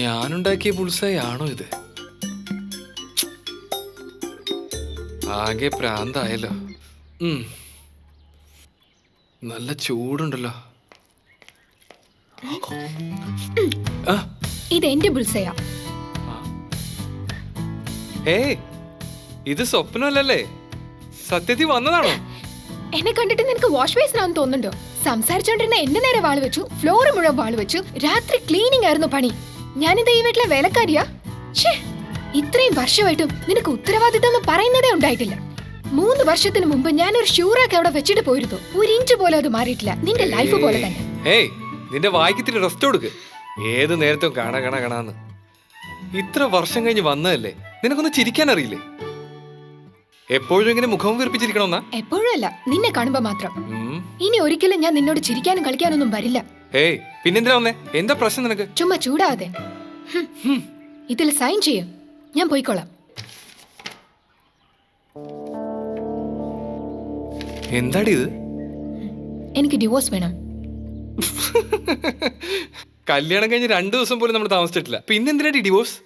ഞാനുണ്ടാക്കിയ bull's eye ആണോ ഇത്? ആകെ പ്രാന്തായല്ലോ. നല്ല ചൂടുണ്ടല്ലോ. ഇത് എന്റെ ബുൾസയാ. ഏയ്, ഇത് സ്വപ്നമല്ലല്ലേ, സത്യത്തിൽ വന്നതാണോ? എന്നെ കണ്ടിട്ട് നിനക്ക് വാഷ് ബേസിനാന്ന് തോന്നുന്നുണ്ടോ? സംസാരിച്ചോണ്ടിരുന്ന എന്റെ നേരെ വാള് വെച്ചു, ഫ്ലോർ മുഴുവൻ വാള് വെച്ചു. രാത്രി ക്ലീനിങ് ആയിരുന്നു പണി. ഞാനിത് ഈ വീട്ടിലെ വേലക്കാരിയാ. ഇത്രയും വർഷമായിട്ടും നിനക്ക് ഉത്തരവാദിത്തം എന്ന് പറയുന്നതേ ഉണ്ടായിട്ടില്ല. 3 വർഷത്തിന് മുമ്പ് ഞാനൊരു ഷൂറാക്ക് അവിടെ വെച്ചിട്ട് പോയിരുന്നു. 1 ഇഞ്ച് പോലും അത് മാറിയിട്ടില്ല. നിന്റെ ലൈഫ് പോലെ തന്നെ. ഏയ്, നിന്റെ വായിക്കത്തിന് റെസ്റ്റ് കൊടുക്ക്. ഏത് നേരത്തും കാണാന്ന്. ഇത്ര വർഷം കഴിഞ്ഞ് വന്നതല്ലേ, നിനക്കൊന്ന് ചിരിക്കാൻ അറിയില്ലേ? എപ്പോഴും ഇങ്ങനെ മുഖം വീർപ്പിച്ചിരിക്കണമെന്നാ? എപ്പോഴും അല്ല, നിന്നെ കാണുമ്പോ മാത്രം. ഇനി ഒരിക്കലും ഞാൻ നിന്നോട് ചിരിക്കാനും കളിക്കാനൊന്നും വരില്ല. ഏയ്, പിന്നെന്തിനാ വന്നേ? എന്താ പ്രശ്നം നിനക്ക്? ചുമ്മാ ചൂടാതെ. ഇതിൽ സൈൻ ചെയ്യും, ഞാൻ പോയിക്കോളാം. എന്താടി ഇത്? എനിക്ക് ഡിവോഴ്സ് വേണം. കല്യാണം കഴിഞ്ഞ് 2 ദിവസം പോലും നമ്മൾ താമസിച്ചിട്ടില്ല, പിന്നെന്തിനാടി ഡിവോഴ്സ്?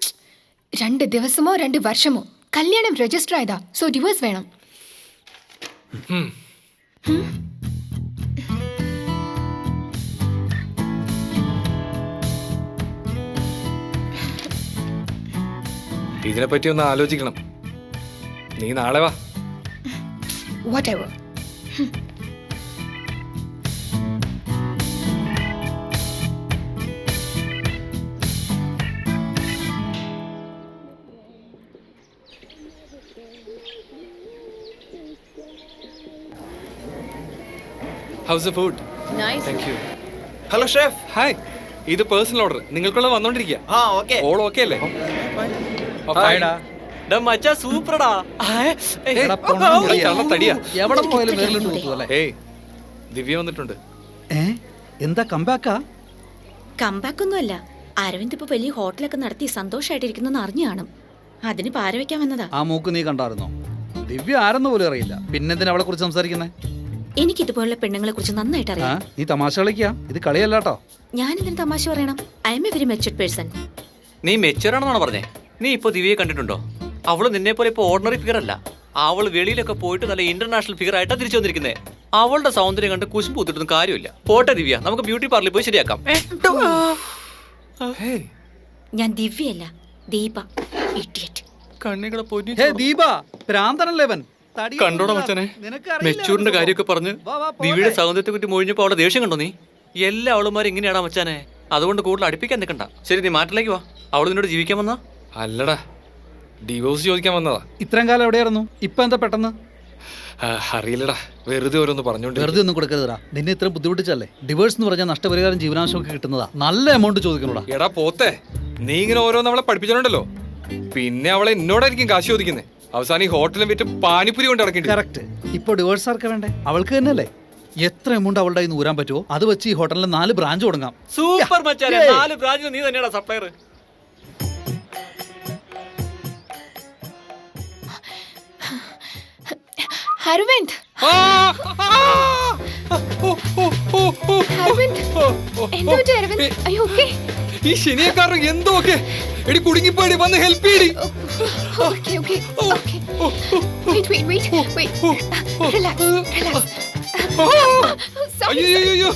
2 ദിവസമോ 2 വർഷമോ കല്യാണം രജിസ്റ്റർ ആയതാ. സോ ഡിവോഴ്സ് വേണം. ഇതിനെപ്പറ്റി ഒന്ന് ആലോചിക്കണം. നീ നാളെ വാ. Whatever. How's the food? Nice. Thank you. Hello chef. Hi, ഇത് പേഴ്സണൽ ഓർഡർ. നിങ്ങൾക്കുള്ള വന്നോണ്ടിരിക്കുക. ഓക്കേ. ഓൾ ഓക്കേ അല്ലേ? മച്ചാ സൂപ്പർടാ. എവിടെ പോയാലും നേരിട്ട് കൂട്ടുവല്ലേ? ഏയ്, ദിവ്യ വന്നിട്ടുണ്ട്. എന്താ കമ്പാക്കാ? കമ്പാക്ക് ഒന്നുമല്ല. അരവിന്ദ് ഇപ്പൊ വലിയ ഹോട്ടലൊക്കെ നടത്തി സന്തോഷമായിട്ടിരിക്കുന്നു അറിഞ്ഞു കാണും. അതിന് പാര വെക്കാൻ വന്നതാ. ആ മൂക്ക് നീ കണ്ടായിരുന്നോ? ദിവ്യ ആരെന്ന് പോലും അറിയില്ല, പിന്നെന്തിനാ അവളെ കുറിച്ച് സംസാരിക്കുന്നേ? എനിക്ക് ഇതുപോലുള്ള പെണ്ണുങ്ങളെ കുറിച്ച് നന്നായിട്ട് അറിയാം. നീ തമാശ കളിക്കാ, ഇത് കളിയല്ലാട്ടോ. ഞാൻ ഇതിന് തമാശ പറയണം? I M A very matured person. നീ മെച്ചൂറാണെന്നാണോ പറഞ്ഞേ? നീ ഇപ്പൊ ദിവ്യയെ കണ്ടിട്ടുണ്ടോ? അവള് നിന്നെ പോലെ ഇപ്പൊ ഓർഡിനറി ഫിഗർ അല്ല. അവള് വെളിയിലൊക്കെ പോയിട്ട് നല്ല ഇന്റർനാഷണൽ ഫിഗർ ആയിട്ടാ തിരിച്ചു വന്നിരിക്കുന്നത്. അവളുടെ സൗന്ദര്യം കണ്ട് കുശുമ്പ് കൂത്തിട്ടൊന്നും കാര്യമില്ല. പോട്ടെ ദിവ്യ, നമുക്ക് ബ്യൂട്ടി പാർലറിൽ പോയി ശരിയാക്കാം. ഞാൻ ദിവ്യയല്ല, ദീപ. ഇഡിയറ്റ്. കണ്ണികളെ പോയി ദീപ പ്രാന്തനല്ലേവൻ. കണ്ടോടാ മച്ചാനെ, മെച്ചൂറിന്റെ കാര്യമൊക്കെ പറഞ്ഞ് ദിവ്യയുടെ സൗന്ദര്യത്തെ കുറിച്ച് മൊഴിഞ്ഞപ്പോ അവളുടെ ദേഷ്യം കണ്ടോ നീ? എല്ലാ അവളുമാരും ഇങ്ങനെയാടാ മച്ചാനെ. അതുകൊണ്ട് കൂടുതൽ അടുപ്പിക്കാൻ നിൽക്കണ്ട. ശരി, നീ മാറ്റിലേക്ക് വാ. അവള് നിന്നോട് ജീവിക്കാൻ വന്നാ? അല്ലടാ, ഡിവോഴ്സ് ചോദിക്കാൻ വന്നതാ. ഇത്രയും കാലം എവിടെയായിരുന്നു? ഇപ്പൊ എന്താ പെട്ടെന്ന്? അറിയില്ലടാ, വെറുതെ ഓരോന്ന് പറഞ്ഞോണ്ട്. വെറുതെ ഒന്നും കൊടുക്കരുതാ. നിന്നെ ഇത്ര ബുദ്ധിമുട്ടിച്ചല്ലേ? ഡിവോഴ്സ് എന്ന് പറഞ്ഞാൽ നഷ്ടപരിഹാരം ജീവനാംശമൊക്കെ കിട്ടുന്നതാ. നല്ല എമൗണ്ട് ചോദിക്കണോടാ. എടാ പോത്തെ, നീ ഇങ്ങനെ ഓരോന്ന് അവളെ പഠിപ്പിച്ചോണ്ടല്ലോ, പിന്നെ അവളെ എന്നോടായിരിക്കും കാശ് ചോദിക്കുന്നത്. അവസാനം ഈ ഹോട്ടലും വിറ്റ് പാനിപ്പുരി കൊണ്ട് നടക്കേണ്ടി. കറക്റ്റ്. ഇപ്പൊ ഡിവോഴ്സ് ആർക്കാ വേണ്ടേ? അവൾക്ക് തന്നെയല്ലേ? എത്ര എമൗണ്ട് അവളുടെ കയ്യിൽ നിന്ന് ഊരാൻ പറ്റുമോ അത് വെച്ച് ഈ ഹോട്ടലിൽ 4 ബ്രാഞ്ച് തുടങ്ങാം. സൂപ്പർ മച്ചാനെ, 4 ബ്രാഞ്ച് നീ തന്നെയാടാ സപ്ലയർ. അരവിന്ദ്, എന്താ പറ്റി അരവിന്ദ്? അയ്യോ, ഓക്കേ? ഈ ശനിയക്കാരൻ എന്തോ ഒക്കെ എടി കുടുങ്ങിപ്പോയി, വന്ന് ഹെൽപ്പ് ചെയ്യടി. Okay okay okay. Wait. Relax. അയ്യോ,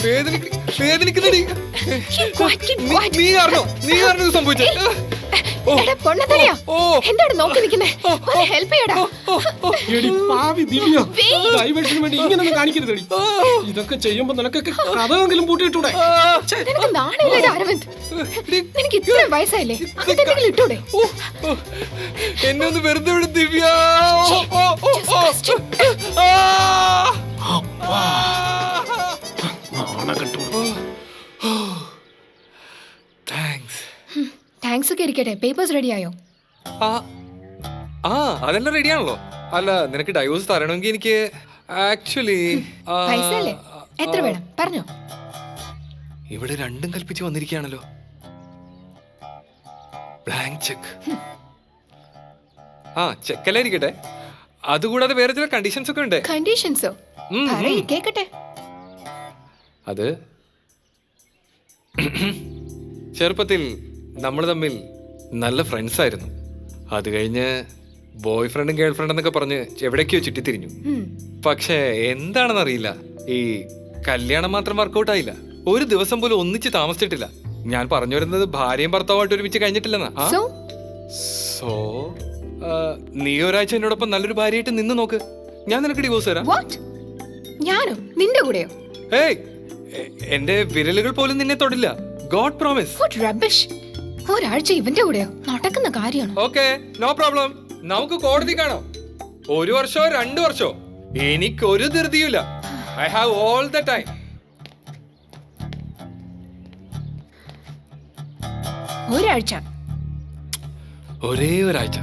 വേദനിക്കുന്നടി. നീ കാരണം സംഭവിച്ചേ. എടാ പൊണ്ണത്തലയാ, ഓ. എന്താണ് നോക്കി നിൽക്കുന്നേ? ഒന്ന് ഹെൽപ്പ് ചെയ്യടാ. എടി പാവി ദിവ്യ, Wait. ഡൈവേഷന് വേണ്ടി ഇങ്ങനൊന്നും കാണിക്കരുതെടി. ഇതൊക്കെ ചെയ്യുമ്പോ നിനക്കൊക്കെ കഥമെങ്കിലും പൂട്ടിയിട്ടൂടെ? നിനക്ക് നാണില്ലടാ അരവിന്ദ്. നിനക്ക് ഇത്ര വയസ്സായില്ലേ, അങ്ങനെ എന്തെങ്കിലും ഇട്ടൂടെ? എന്നെ ഒന്ന് വെറുതെ വിടും ദിവ്യ. താങ്ക്സ്. താങ്ക്സ് ഒക്കെ ഇരിക്കട്ടെ, പേപ്പേഴ്സ് റെഡിയായോ? അതെല്ലാം റെഡിയാണല്ലോ. അല്ല, നിനക്ക് ഡൈവോഴ്സ് തരണമെങ്കിൽ എനിക്ക് ആക്ച്വലി പൈസ അല്ലേ? എത്ര വേണം പറഞ്ഞോ. ഇവിടെ രണ്ടും കൽപ്പിച്ച് വന്നിരിക്കുകയാണല്ലോ. Blank cheque. ചെക്കല്ലേ ഇരിക്കട്ടെ. അതുകൂടാതെ വേറെ ചില കണ്ടീഷൻസ് ഒക്കെ ഉണ്ട്. കണ്ടീഷൻസോ? പറയ് കേക്കട്ടെ. അത് ചെറുപ്പത്തിൽ നമ്മൾ തമ്മിൽ നല്ല ഫ്രണ്ട്സ് ആയിരുന്നു. അത് കഴിഞ്ഞ് ബോയ് ഫ്രണ്ടും ഗേൾ ഫ്രണ്ട് എന്നൊക്കെ പറഞ്ഞ് എവിടേക്കോ ചുറ്റിത്തിരിഞ്ഞു. പക്ഷേ എന്താണെന്നറിയില്ല, ഈ കല്യാണം മാത്രം വർക്കൗട്ട് ആയില്ല. ഒരു ദിവസം പോലും ഒന്നിച്ച് താമസിച്ചിട്ടില്ല. ഞാൻ പറഞ്ഞു വരുന്നത് ഭാര്യയും ഭർത്താവുമായിട്ട് ഒരുമിച്ച് കഴിഞ്ഞിട്ടില്ലെന്നാ. സോ നീ ഒരാഴ്ച എന്നോടൊപ്പം നല്ലൊരു ഭാര്യയായിട്ട് നിന്ന് നോക്ക്. ഞാൻ നിനക്ക് ഡിവോഴ്സ് തരാം. വാട്ട്? ഞാനോ? നിന്റെ കൂടെയോ? ഏയ്, എന്റെ വിരലുകൾ പോലും നിന്നെ തൊടില്ല. God promise. What rubbish. ഒരാഴ്ച ഇവന്റെ കൂടെയോ? നടക്കുന്ന കാര്യമാണോ? Okay, no problem. നമുക്ക് കോടതി കാണാം. 1 വർഷോ 2 വർഷോ എനിക്കൊരു ധൃതിയില്ല. I have all the time. ഒരാഴ്ച? ഒരേ ഒരാഴ്ച.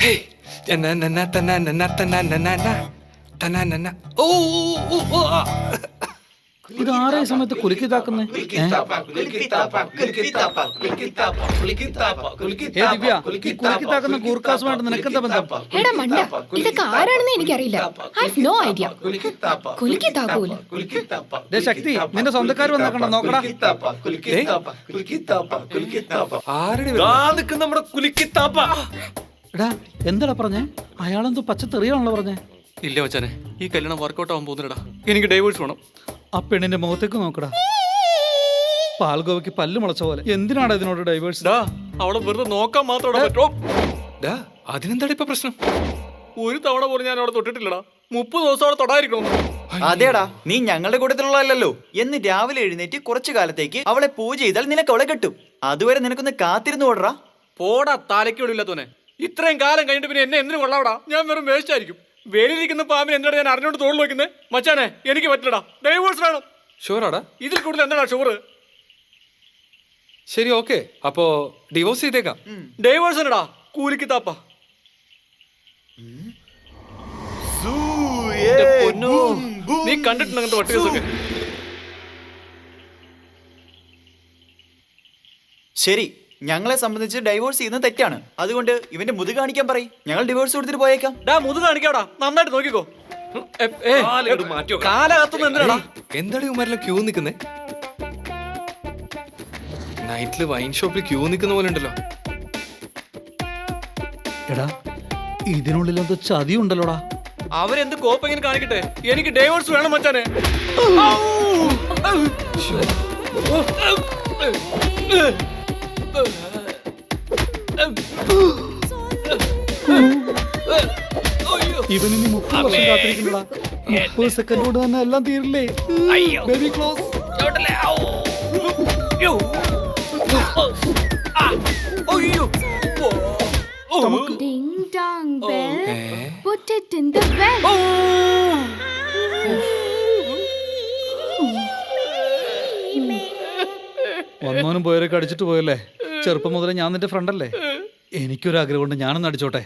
ഹേയ്, തനനന തനനന തനനന തനനന. ഓ ഓ ഓ ആ. ഇത് ആറേ സമയത്ത് കുലുക്കിതാക്കുന്നേ? ദിവ്യ, ഈ കുലുക്കിത്താക്കുന്ന ഗൂർഖാസുമായിട്ട് നിനക്കെന്താ ബന്ധം? എടാ മണ്ട, ഇതൊക്കെ ആരാണെന്ന് എനിക്കറിയില്ല. I have no idea. കുലുക്കി താക്കൂല. ദേ ശക്തി, നിന്റെ സ്വന്തക്കാർ വന്നേക്കണ്ട, നോക്കടാ. ആരുടെ നമ്മുടെ കുലുക്കിത്താപ്പ. എടാ എന്താടാ പറഞ്ഞേ? അയാളെന്തോ പച്ചത്തെറിയാണല്ലോ പറഞ്ഞേ. ഇല്ല മച്ചാനെ, ഈ കല്യാണം വർക്കൗട്ട് ആവാൻ പോകുന്നില്ലടാ. എനിക്ക് ഡൈവേഴ്സ് വേണം. ആ പെണ്ണിന്റെ മുഖത്തേക്ക് നോക്കടാ. പാൽഗോവയ്ക്ക് പല്ല് മുളച്ച പോലെ. എന്തിനാണ് ഇതിനോട് ഡൈവേഴ്സ്? അവളെ വെറുതെ നോക്കാൻ മാത്രം പറ്റുമോ? അതിനെന്താ ഇപ്പൊ പ്രശ്നം? ഒരു തവണ പോലും ഞാൻ അവിടെ തൊട്ടിട്ടില്ലടാ. 30 ദിവസം അവിടെ തൊടായിരിക്കണം. അതേടാ, നീ ഞങ്ങളുടെ കൂട്ടത്തിലുള്ളതല്ലോ. എന്ന് രാവിലെ എഴുന്നേറ്റ് കുറച്ചു കാലത്തേക്ക് അവളെ പൂജ ചെയ്താൽ നിനക്ക് അവളെ കിട്ടും. അതുവരെ നിനക്കൊന്ന് കാത്തിരുന്നു ഓടറാ. പോടാ തലയ്ക്കോടില്ലാത്തോനെ. ഇത്രയും കാലം കഴിഞ്ഞിട്ട് പിന്നെ എന്നെ എന്തിനു കൊള്ളാവടാ? ഞാൻ വെറും വേസ്റ്റ് ആയിരിക്കും. വെളിയിലിരിക്കുന്ന പാമ്പിന് എന്താണ് ഞാൻ അറിഞ്ഞോണ്ട് തോളിൽ വെക്കുന്നത്? മച്ചാനെ, എനിക്ക് പറ്റില്ലടാ. ഡൈവോഴ്സ് വേണം. ഷുവറാടാ? ഇതിൽ കൂടുതൽ എന്താടാ ഷുവർ? ശരി, ഓക്കെ. അപ്പോ ഡിവോഴ്സ് ചെയ്തേക്കാം. ഡൈവോഴ്സ് എന്നടാ കൂലിക്കിത്താപ്പ. നീ കണ്ടിട്ടുണ്ട് അങ്ങനത്തെ വട്ടി കേസൊക്കെ? ശരി, ഞങ്ങളെ സംബന്ധിച്ച് ഡൈവോഴ്സ് ചെയ്യുന്നത് തെറ്റാണ്. അതുകൊണ്ട് ഇവന്റെ മുതു കാണിക്കാൻ പറയും. ഞങ്ങൾ ഡിവോഴ്സ് കൊടുത്തിട്ട് പോയേക്കാം. മുതു കാണിക്കാടാ, നന്നായിട്ട് നോക്കിക്കോ. കാലകത്തുന്ന എന്തിനാടാ? എന്താണ് ഇവന്മാരെല്ലാം ക്യൂ നിൽക്കുന്നേ? നൈറ്റില് വൈൻ ഷോപ്പിൽ ക്യൂ നിൽക്കുന്ന പോലെ ഉണ്ടല്ലോ. എടാ, ഇതിനുള്ളിൽ എന്തോ ചതി ഉണ്ടല്ലോടാ. അവരെന്ത് കോപ്പെങ്കിലും കാണിക്കട്ടെ, എനിക്ക് ഡൈവോഴ്സ് വേണം മച്ചാനെ. ഇവനിനി 30 വർഷം കാത്തിരിക്കുന്നടാ. 30 സെക്കൻഡ് കൊണ്ട് തന്നെ എല്ലാം തീരില്ലേ? Baby close. Ding dong bell, put it in the well. വന്നോനും പോയവരൊക്കെ അടിച്ചിട്ട് പോയല്ലേ. ചെറുപ്പം മുതലേ ഞാൻ നിന്റെ ഫ്രണ്ടല്ലേ. എനിക്കൊരു ആഗ്രഹമുണ്ട്, ഞാനൊന്ന് അടിച്ചോട്ടെ.